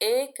1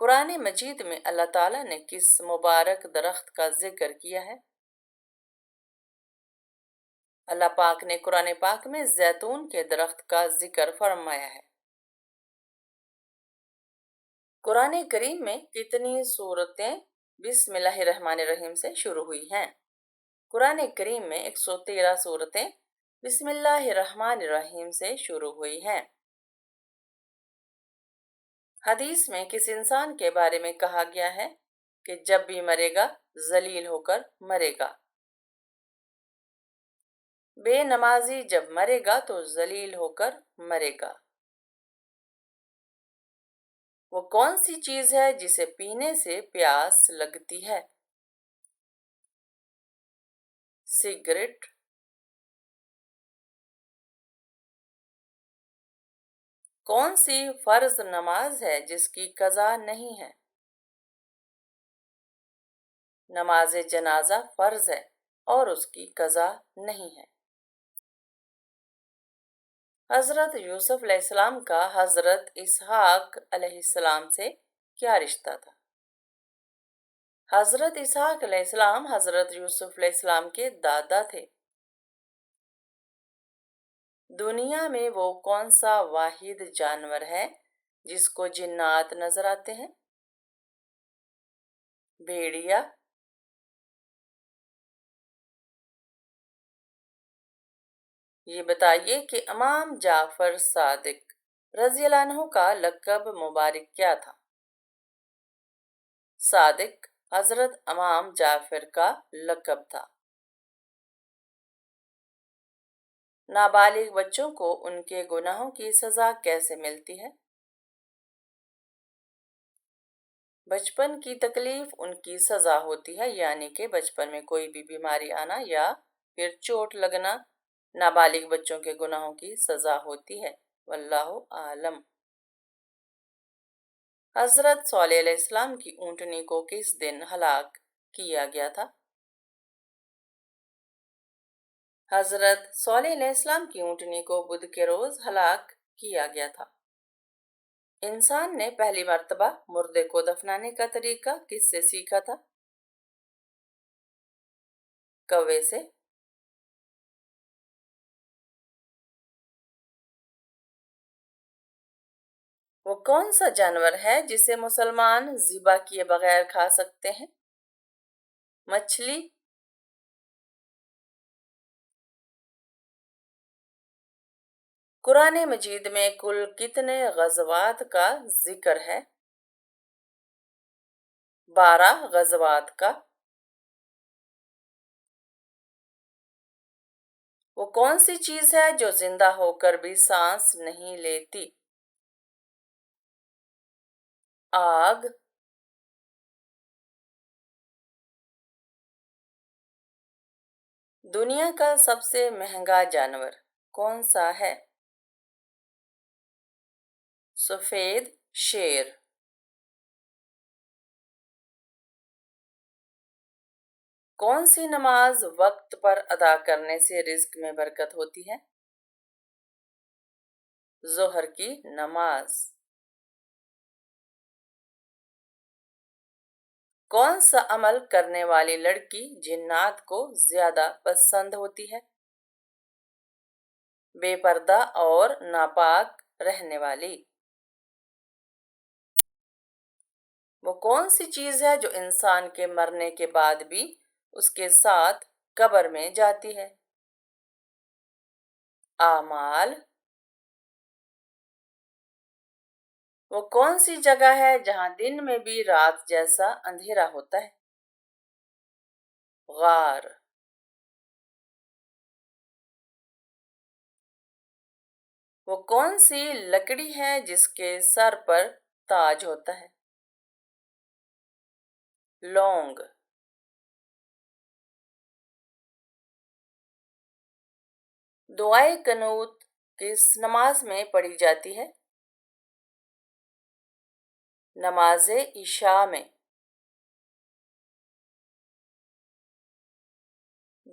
قرآن مجید میں اللہ تعالیٰ نے کس مبارک درخت کا ذکر کیا ہے؟ اللہ پاک نے قرآن پاک میں زیتون کے درخت کا ذکر فرمایا ہے۔ قرآن کریم میں کتنی سورتیں بسم اللہ الرحمن الرحیم سے شروع ہوئی ہیں؟ قرآن کریم میں 113 سورتیں بسم اللہ الرحمن الرحیم سے شروع ہوئی ہیں۔ حدیث میں کس انسان کے بارے میں کہا گیا ہے کہ جب بھی مرے گا ذلیل ہو کر مرے گا؟ بے نمازی جب مرے گا تو ذلیل ہو کر مرے گا۔ وہ کون سی چیز ہے جسے پینے سے پیاس لگتی ہے؟ سگریٹ۔ کون سی فرض نماز ہے جس کی قضا نہیں ہے؟ نماز جنازہ فرض ہے اور اس کی قضا نہیں ہے۔ حضرت یوسف علیہ السلام کا حضرت اسحاق علیہ السلام سے کیا رشتہ تھا؟ حضرت اسحاق علیہ السلام حضرت یوسف علیہ السلام کے دادا تھے۔ دنیا میں وہ کون سا واحد جانور ہے جس کو جنات نظر آتے ہیں؟ بھیڑیا۔ یہ بتائیے کہ امام جعفر صادق رضی اللہ عنہ کا لقب مبارک کیا تھا؟ صادق حضرت امام جعفر کا لقب تھا۔ نابالغ بچوں کو ان کے گناہوں کی سزا کیسے ملتی ہے؟ بچپن کی تکلیف ان کی سزا ہوتی ہے، یعنی کہ بچپن میں کوئی بھی بیماری آنا یا پھر چوٹ لگنا نابالغ بچوں کے گناہوں کی سزا ہوتی ہے۔ واللہ عالم۔ حضرت صالح علیہ السلام کی اونٹنی کو کس دن ہلاک کیا گیا تھا؟ حضرت صالح علیہ السلام کی اونٹنی کو بدھ کے روز ہلاک کیا گیا تھا۔ انسان نے پہلی مرتبہ مردے کو دفنانے کا طریقہ کس سے سیکھا تھا؟ کوے سے۔ وہ کون سا جانور ہے جسے مسلمان ذبح کیے بغیر کھا سکتے ہیں؟ مچھلی۔ قرآن مجید میں کل کتنے غزوات کا ذکر ہے؟ 12 غزوات کا۔ وہ کون سی چیز ہے جو زندہ ہو کر بھی سانس نہیں لیتی؟ آگ۔ دنیا کا سب سے مہنگا جانور کون سا ہے؟ سفید شیر۔ کون سی نماز وقت پر ادا کرنے سے رزق میں برکت ہوتی ہے؟ ظہر کی نماز۔ کون سا عمل کرنے والی لڑکی جنات کو زیادہ پسند ہوتی ہے؟ بے پردہ اور ناپاک رہنے والی۔ وہ کون سی چیز ہے جو انسان کے مرنے کے بعد بھی اس کے ساتھ قبر میں جاتی ہے؟ اعمال۔ وہ کون سی جگہ ہے جہاں دن میں بھی رات جیسا اندھیرا ہوتا ہے؟ غار۔ وہ کون سی لکڑی ہے جس کے سر پر تاج ہوتا ہے؟ لونگ۔ دعائے قنوت کس نماز میں پڑھی جاتی ہے؟ نماز عشاء میں۔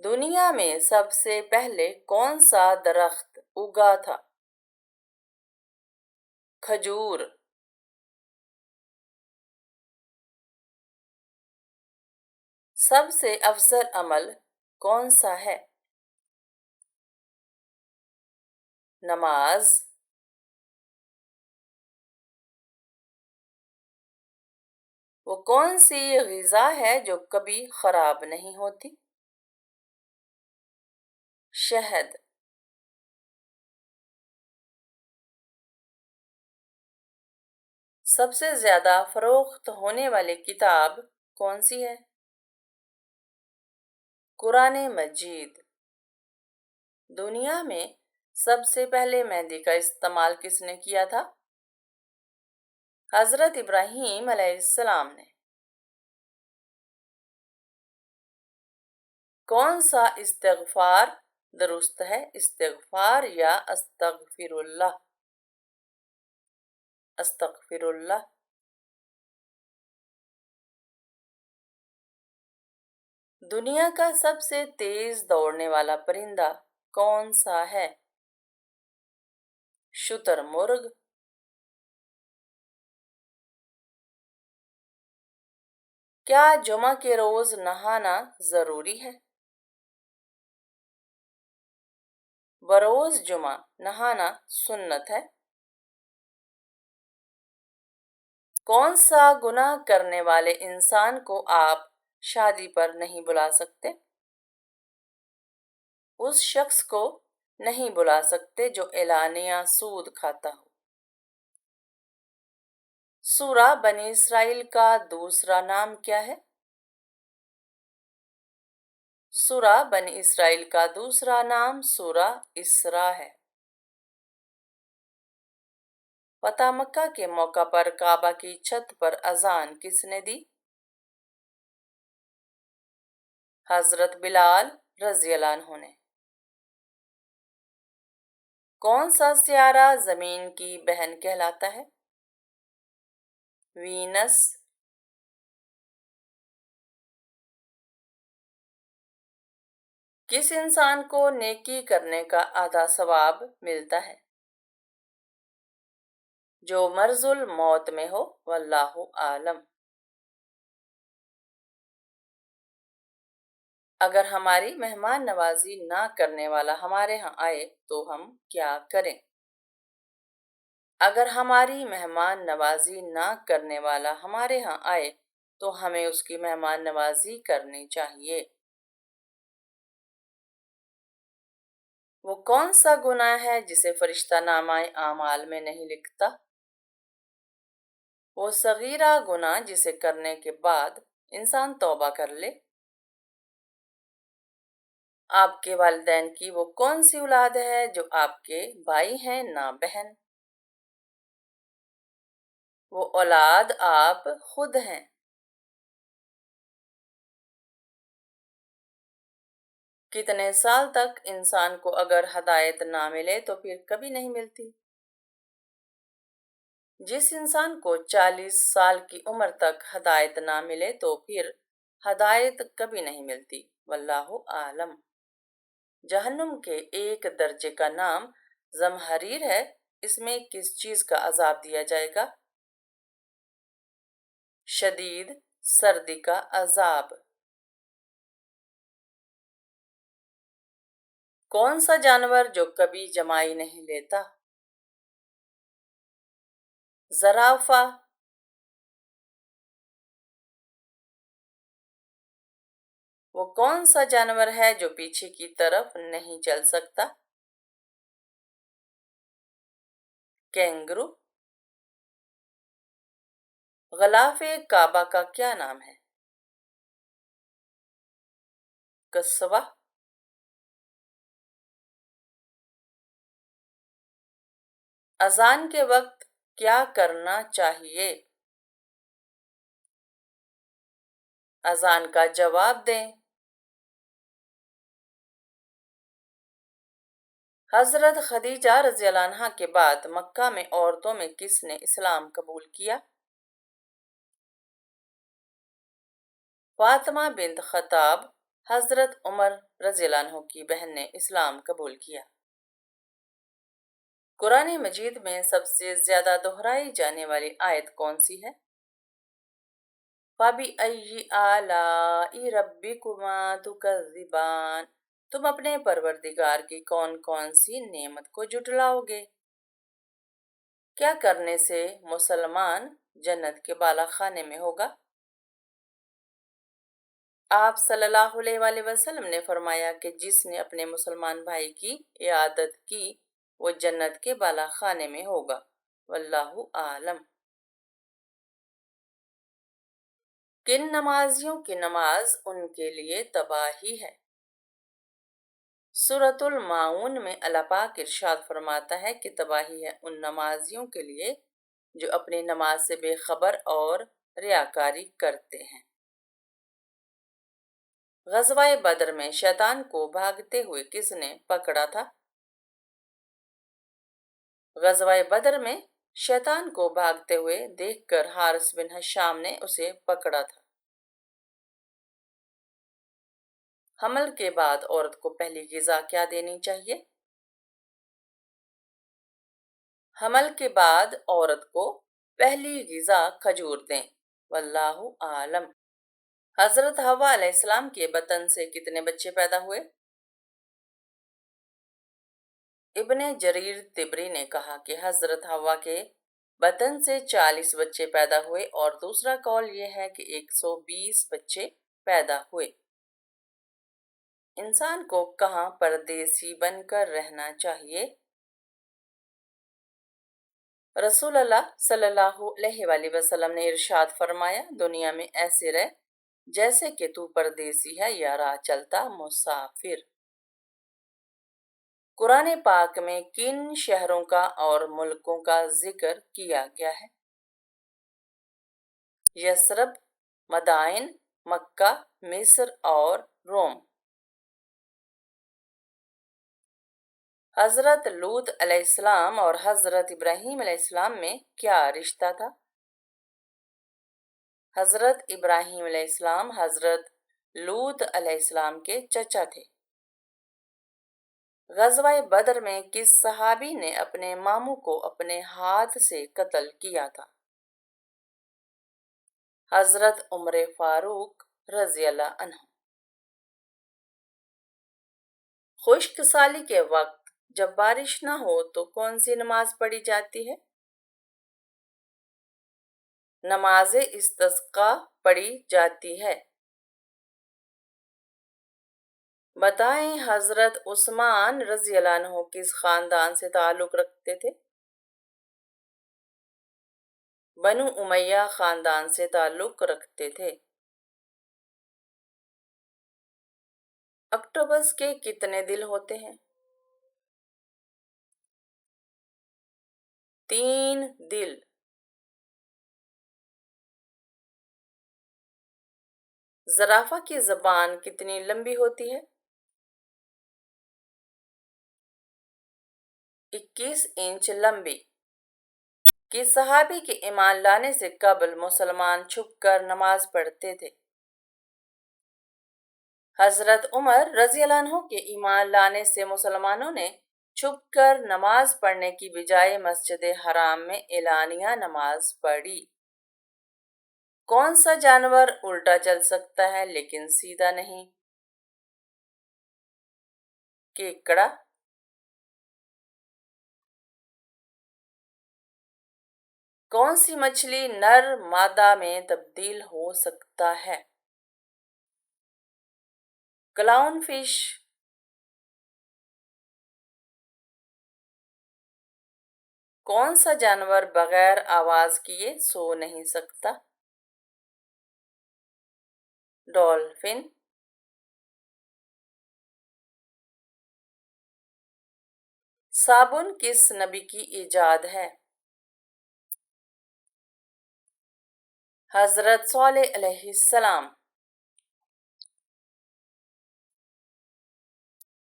دنیا میں سب سے پہلے کون سا درخت اگا تھا؟ کھجور۔ سب سے افضل عمل کون سا ہے؟ نماز۔ وہ کون سی غذا ہے جو کبھی خراب نہیں ہوتی؟ شہد۔ سب سے زیادہ فروخت ہونے والی کتاب کون سی ہے؟ قرآن مجید۔ دنیا میں سب سے پہلے مہندی کا استعمال کس نے کیا تھا؟ حضرت ابراہیم علیہ السلام نے۔ کون سا استغفار درست ہے، استغفار یا استغفر اللہ؟ استغفر اللہ۔ دنیا کا سب سے تیز دوڑنے والا پرندہ کون سا ہے؟ شتر مرغ۔ کیا جمعہ کے روز نہانا ضروری ہے؟ بروز جمعہ نہانا سنت ہے۔ کون سا گناہ کرنے والے انسان کو آپ شادی پر نہیں بلا سکتے؟ اس شخص کو نہیں بلا سکتے جو اعلانیہ سود کھاتا ہو۔ سورہ بنی اسرائیل کا دوسرا نام کیا ہے؟ سورہ بنی اسرائیل کا دوسرا نام سورہ اسراء ہے۔ فتح مکہ کے موقع پر کعبہ کی چھت پر اذان کس نے دی؟ حضرت بلال رضی اللہ عنہ نے۔ کون سا سیارہ زمین کی بہن کہلاتا ہے؟ وینس۔ کس انسان کو نیکی کرنے کا آدھا ثواب ملتا ہے؟ جو مرض الموت میں ہو، واللہ عالم۔ اگر ہماری مہمان نوازی نہ کرنے والا ہمارے ہاں آئے تو ہم کیا کریں؟ اگر ہماری مہمان نوازی نہ کرنے والا ہمارے ہاں آئے تو ہمیں اس کی مہمان نوازی کرنی چاہیے۔ وہ کون سا گناہ ہے جسے فرشتہ نامہ اعمال میں نہیں لکھتا؟ وہ صغیرہ گناہ جسے کرنے کے بعد انسان توبہ کر لے۔ آپ کے والدین کی وہ کون سی اولاد ہے جو آپ کے بھائی ہیں نہ بہن؟ وہ اولاد آپ خود ہیں۔ کتنے سال تک انسان کو اگر ہدایت نہ ملے تو پھر کبھی نہیں ملتی؟ جس انسان کو 40 سال کی عمر تک ہدایت نہ ملے تو پھر ہدایت کبھی نہیں ملتی، واللہ عالم۔ جہنم کے ایک درجے کا نام زمہریر ہے، اس میں کس چیز کا عذاب دیا جائے گا؟ شدید سردی کا عذاب۔ کون سا جانور جو کبھی جمائی نہیں لیتا؟ زرافہ۔ وہ کون سا جانور ہے جو پیچھے کی طرف نہیں چل سکتا؟ کینگرو۔ غلاف کعبہ کا کیا نام ہے؟ کسوہ۔ اذان کے وقت کیا کرنا چاہیے؟ اذان کا جواب دیں۔ حضرت خدیجہ رضی اللہ عنہا کے بعد مکہ میں عورتوں میں کس نے اسلام قبول کیا؟ فاطمہ بنت خطاب۔ حضرت عمر رضی اللہ عنہ کی بہن نے اسلام قبول کیا۔ قرآن مجید میں سب سے زیادہ دہرائی جانے والی آیت کون سی ہے؟ فَبِأَيِّ آلَاءِ رَبِّكُمَا تُكَذِّبَانِ، تم اپنے پروردگار کی کون کون سی نعمت کو جھٹلاؤ گے؟ کیا کرنے سے مسلمان جنت کے بالا خانے میں ہوگا؟ آپ صلی اللہ علیہ وآلہ وسلم نے فرمایا کہ جس نے اپنے مسلمان بھائی کی عیادت کی وہ جنت کے بالا خانے میں ہوگا۔ واللہ عالم۔ کن نمازیوں کی نماز ان کے لیے تباہی ہے؟ سورۃ الماعون میں اللہ پاک ارشاد فرماتا ہے کہ تباہی ہے ان نمازیوں کے لیے جو اپنی نماز سے بے خبر اور ریاکاری کرتے ہیں۔ غزوہ بدر میں شیطان کو بھاگتے ہوئے کس نے پکڑا تھا؟ غزوہ بدر میں شیطان کو بھاگتے ہوئے دیکھ کر حارث بن ہشام نے اسے پکڑا تھا۔ حمل کے بعد عورت کو پہلی غذا کیا دینی چاہیے؟ حمل کے بعد عورت کو پہلی غذا کھجور دیں۔ واللہ عالم۔ حضرت حوا علیہ السلام کے بطن سے کتنے بچے پیدا ہوئے؟ ابن جریر طبری نے کہا کہ حضرت حوا کے بطن سے 40 بچے پیدا ہوئے اور دوسرا قول یہ ہے کہ 120 بچے پیدا ہوئے۔ انسان کو کہاں پردیسی بن کر رہنا چاہیے؟ رسول اللہ صلی اللہ علیہ وآلہ وسلم نے ارشاد فرمایا، دنیا میں ایسے رہ جیسے کہ تو پردیسی ہے یا راہ چلتا مسافر۔ قرآن پاک میں کن شہروں کا اور ملکوں کا ذکر کیا گیا ہے؟ یثرب، مدائن، مکہ، مصر اور روم۔ حضرت لوط علیہ السلام اور حضرت ابراہیم علیہ السلام میں کیا رشتہ تھا؟ حضرت ابراہیم علیہ السلام حضرت لوط علیہ السلام کے چچا تھے۔ غزوہ بدر میں کس صحابی نے اپنے ماموں کو اپنے ہاتھ سے قتل کیا تھا؟ حضرت عمر فاروق رضی اللہ عنہ۔ خشک سالی کے وقت جب بارش نہ ہو تو کون سی نماز پڑھی جاتی ہے؟ نماز استسقاء پڑھی جاتی ہے۔ بتائیں حضرت عثمان رضی اللہ عنہ کس خاندان سے تعلق رکھتے تھے؟ بنو امیہ خاندان سے تعلق رکھتے تھے۔ اکٹوپس کے کتنے دل ہوتے ہیں؟ 3 دل۔ زرافہ کی زبان کتنی لمبی ہوتی ہے؟ 21 انچ لمبی۔ کس صحابی کے ایمان لانے سے قبل مسلمان چھپ کر نماز پڑھتے تھے؟ حضرت عمر رضی اللہ عنہ کے ایمان لانے سے مسلمانوں نے چھپ کر نماز پڑھنے کی بجائے مسجد حرام میں اعلانیہ نماز پڑھی۔ کون سا جانور الٹا چل سکتا ہے لیکن سیدھا نہیں؟ کیکڑا۔ کون سی مچھلی نر مادہ میں تبدیل ہو سکتا ہے؟ Clown fish. کون سا جانور بغیر آواز کیے سو نہیں سکتا؟ ڈولفن۔ صابن کس نبی کی ایجاد ہے؟ حضرت صالح علیہ السلام۔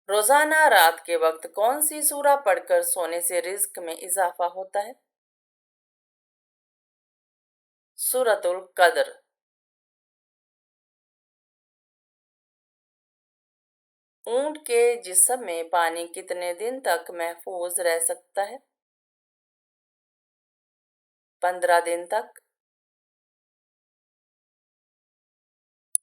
روزانہ رات کے وقت کون سی سورہ پڑھ کر سونے سے رزق میں اضافہ ہوتا ہے؟ سورۃ القدر۔ اونٹ کے جسم میں پانی کتنے دن تک محفوظ رہ سکتا ہے؟ 15 دن تک۔